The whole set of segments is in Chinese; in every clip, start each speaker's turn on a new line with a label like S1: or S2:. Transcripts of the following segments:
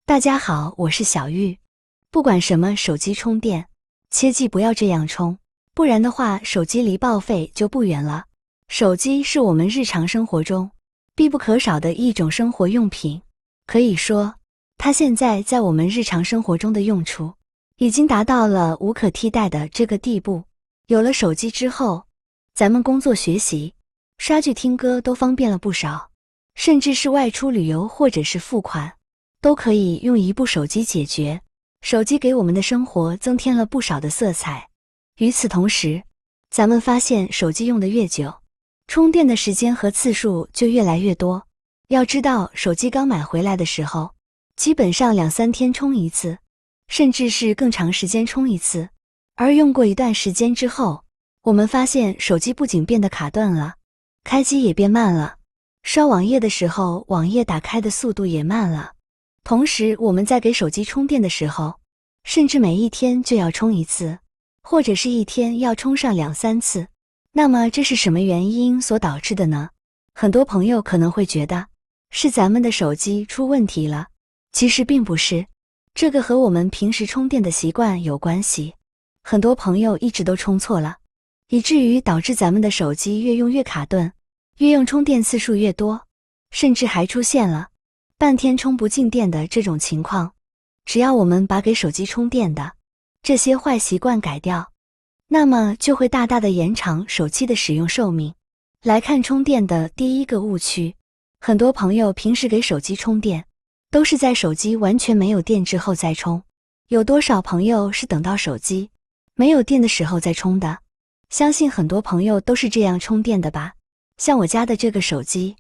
S1: 大家好，我是小玉。不管什么手机充电，切记不要这样充，不然的话，手机离报废就不远了。手机是我们日常生活中必不可少的一种生活用品，可以说，它现在在我们日常生活中的用处，已经达到了无可替代的这个地步。有了手机之后，咱们工作学习、刷剧听歌都方便了不少，甚至是外出旅游或者是付款，都可以用一部手机解决。手机给我们的生活增添了不少的色彩。与此同时，咱们发现手机用得越久，充电的时间和次数就越来越多。要知道，手机刚买回来的时候，基本上2-3天充一次，甚至是更长时间充一次。而用过一段时间之后，我们发现手机不仅变得卡顿了，开机也变慢了，刷网页的时候，网页打开的速度也慢了。同时，我们在给手机充电的时候，甚至每一天就要充一次，或者是一天要充上2-3次。那么这是什么原因所导致的呢？很多朋友可能会觉得，是咱们的手机出问题了。其实并不是，这个和我们平时充电的习惯有关系。很多朋友一直都充错了，以至于导致咱们的手机越用越卡顿，越用充电次数越多，甚至还出现了半天充不进电的这种情况。只要我们把给手机充电的这些坏习惯改掉，那么就会大大的延长手机的使用寿命。来看充电的第一个误区，很多朋友平时给手机充电，都是在手机完全没有电之后再充。有多少朋友是等到手机没有电的时候再充的？相信很多朋友都是这样充电的吧。像我家的这个手机，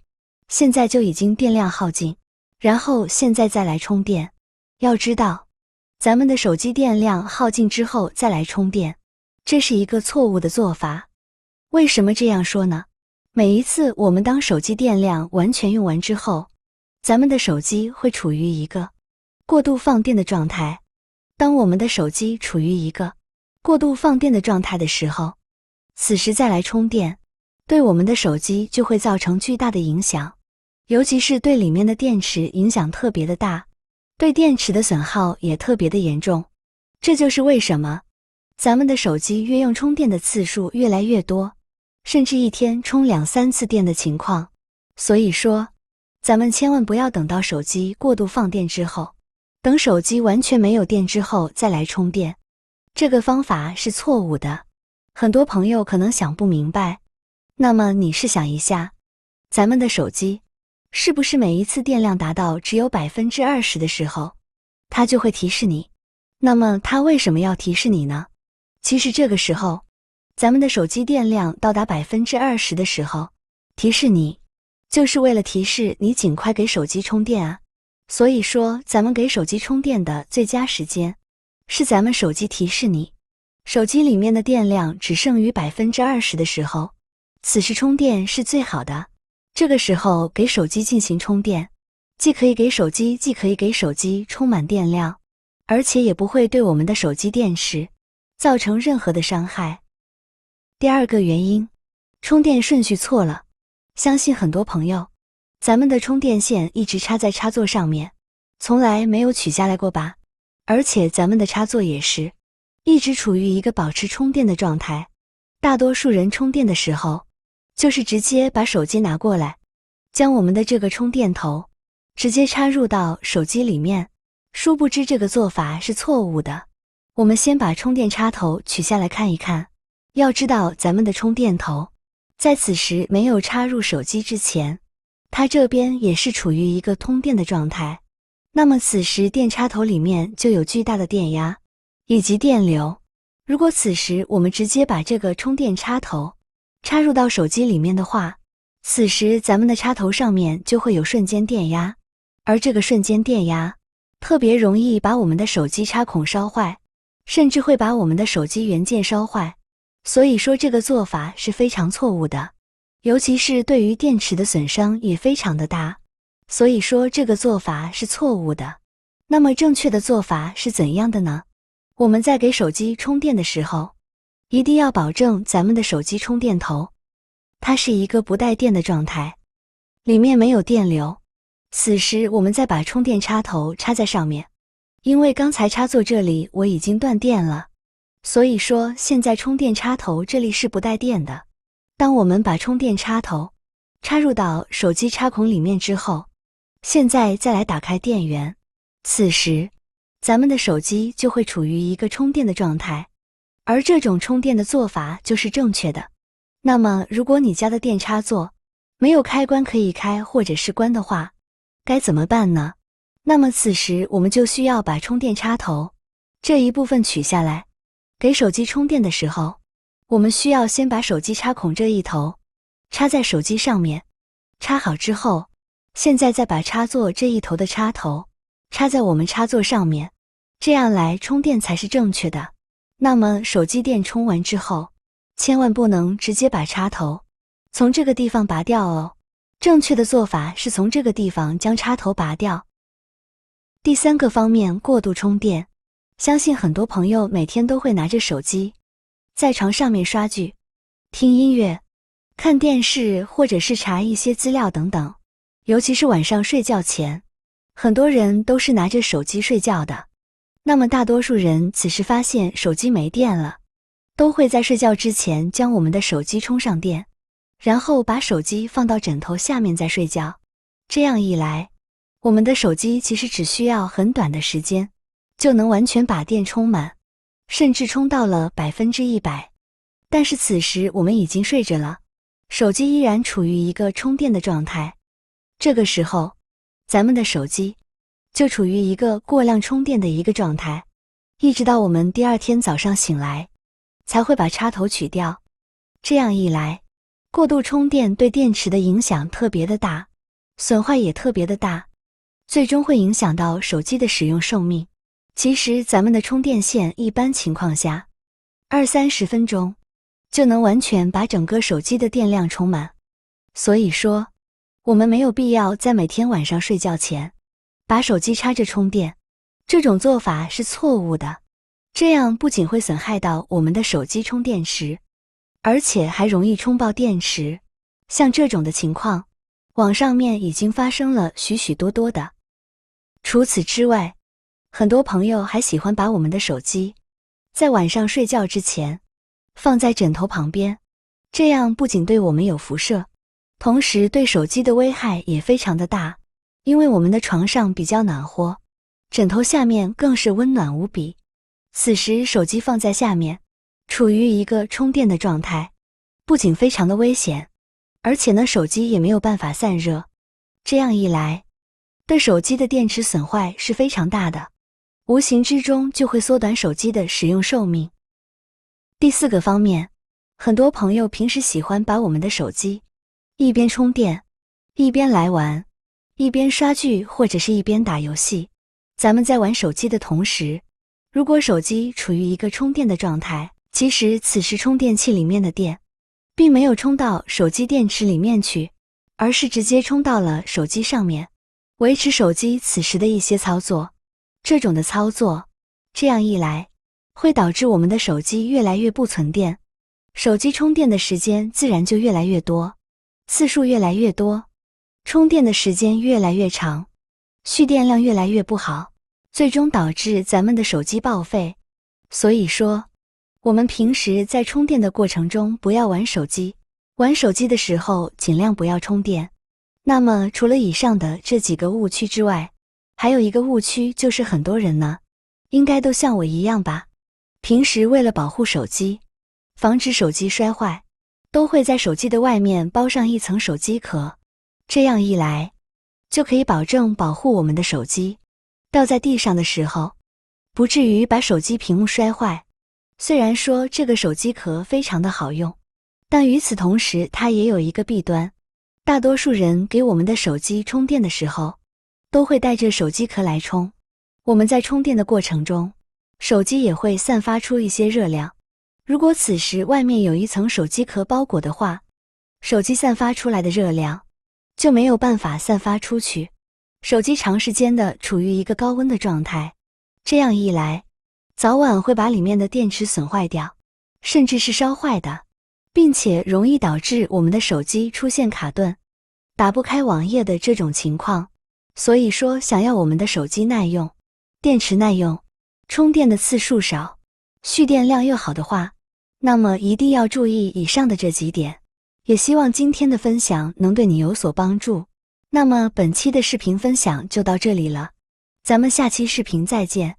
S1: 现在就已经电量耗尽，然后现在再来充电。要知道，咱们的手机电量耗尽之后再来充电，这是一个错误的做法。为什么这样说呢？每一次我们当手机电量完全用完之后，咱们的手机会处于一个过度放电的状态。当我们的手机处于一个过度放电的状态的时候，此时再来充电，对我们的手机就会造成巨大的影响，尤其是对里面的电池影响特别的大，对电池的损耗也特别的严重。这就是为什么咱们的手机越用充电的次数越来越多，甚至一天充2-3次电的情况。所以说，咱们千万不要等到手机过度放电之后，等手机完全没有电之后再来充电。这个方法是错误的，很多朋友可能想不明白。那么你试想一下，咱们的手机是不是每一次电量达到只有20%的时候，它就会提示你？那么它为什么要提示你呢？其实这个时候，咱们的手机电量到达20%的时候，提示你，就是为了提示你尽快给手机充电啊。所以说，咱们给手机充电的最佳时间，是咱们手机提示你，手机里面的电量只剩余20%的时候，此时充电是最好的。这个时候给手机进行充电，既可以给手机充满电量，而且也不会对我们的手机电池造成任何的伤害。第二个原因，充电顺序错了。相信很多朋友，咱们的充电线一直插在插座上面，从来没有取下来过吧？而且咱们的插座也是一直处于一个保持充电的状态。大多数人充电的时候，就是直接把手机拿过来，将我们的这个充电头直接插入到手机里面。殊不知这个做法是错误的。我们先把充电插头取下来看一看。要知道，咱们的充电头在此时没有插入手机之前，它这边也是处于一个通电的状态。那么此时电插头里面就有巨大的电压以及电流。如果此时我们直接把这个充电插头插入到手机里面的话，此时咱们的插头上面就会有瞬间电压，而这个瞬间电压特别容易把我们的手机插孔烧坏，甚至会把我们的手机元件烧坏。所以说这个做法是非常错误的，尤其是对于电池的损伤也非常的大。所以说这个做法是错误的。那么正确的做法是怎样的呢？我们在给手机充电的时候，一定要保证咱们的手机充电头它是一个不带电的状态，里面没有电流，此时我们再把充电插头插在上面，因为刚才插座这里我已经断电了，所以说现在充电插头这里是不带电的。当我们把充电插头插入到手机插孔里面之后，现在再来打开电源，此时咱们的手机就会处于一个充电的状态，而这种充电的做法就是正确的。那么如果你家的电插座没有开关可以开或者是关的话，该怎么办呢？那么此时我们就需要把充电插头这一部分取下来，给手机充电的时候，我们需要先把手机插孔这一头插在手机上面，插好之后，现在再把插座这一头的插头插在我们插座上面，这样来充电才是正确的。那么手机电充完之后，千万不能直接把插头从这个地方拔掉哦，正确的做法是从这个地方将插头拔掉。第三个方面，过度充电。相信很多朋友每天都会拿着手机在床上面刷剧、听音乐、看电视，或者是查一些资料等等。尤其是晚上睡觉前，很多人都是拿着手机睡觉的。那么大多数人此时发现手机没电了，都会在睡觉之前将我们的手机充上电，然后把手机放到枕头下面再睡觉。这样一来，我们的手机其实只需要很短的时间就能完全把电充满，甚至充到了100%。但是此时我们已经睡着了，手机依然处于一个充电的状态。这个时候，咱们的手机就处于一个过量充电的一个状态，一直到我们第二天早上醒来，才会把插头取掉。这样一来，过度充电对电池的影响特别的大，损坏也特别的大，最终会影响到手机的使用寿命。其实咱们的充电线一般情况下20-30分钟就能完全把整个手机的电量充满，所以说我们没有必要在每天晚上睡觉前把手机插着充电，这种做法是错误的。这样不仅会损害到我们的手机充电池，而且还容易充爆电池。像这种的情况，网上面已经发生了许许多多的。除此之外，很多朋友还喜欢把我们的手机在晚上睡觉之前放在枕头旁边，这样不仅对我们有辐射，同时对手机的危害也非常的大。因为我们的床上比较暖和，枕头下面更是温暖无比，此时手机放在下面，处于一个充电的状态，不仅非常的危险，而且呢手机也没有办法散热。这样一来，对手机的电池损坏是非常大的，无形之中就会缩短手机的使用寿命。第四个方面，很多朋友平时喜欢把我们的手机一边充电，一边来玩，一边刷剧或者是一边打游戏。咱们在玩手机的同时，如果手机处于一个充电的状态，其实此时充电器里面的电并没有充到手机电池里面去，而是直接充到了手机上面，维持手机此时的一些操作。这种的操作，这样一来会导致我们的手机越来越不存电，手机充电的时间自然就越来越多，次数越来越多，充电的时间越来越长，蓄电量越来越不好，最终导致咱们的手机报废。所以说，我们平时在充电的过程中不要玩手机，玩手机的时候尽量不要充电。那么除了以上的这几个误区之外，还有一个误区就是很多人呢，应该都像我一样吧，平时为了保护手机，防止手机摔坏，都会在手机的外面包上一层手机壳，这样一来就可以保证保护我们的手机掉在地上的时候不至于把手机屏幕摔坏。虽然说这个手机壳非常的好用，但与此同时它也有一个弊端，大多数人给我们的手机充电的时候都会带着手机壳来充，我们在充电的过程中，手机也会散发出一些热量，如果此时外面有一层手机壳包裹的话，手机散发出来的热量就没有办法散发出去，手机长时间的处于一个高温的状态，这样一来早晚会把里面的电池损坏掉，甚至是烧坏的，并且容易导致我们的手机出现卡顿、打不开网页的这种情况。所以说，想要我们的手机耐用、电池耐用、充电的次数少、蓄电量又好的话，那么一定要注意以上的这几点。也希望今天的分享能对你有所帮助。那么本期的视频分享就到这里了，咱们下期视频再见。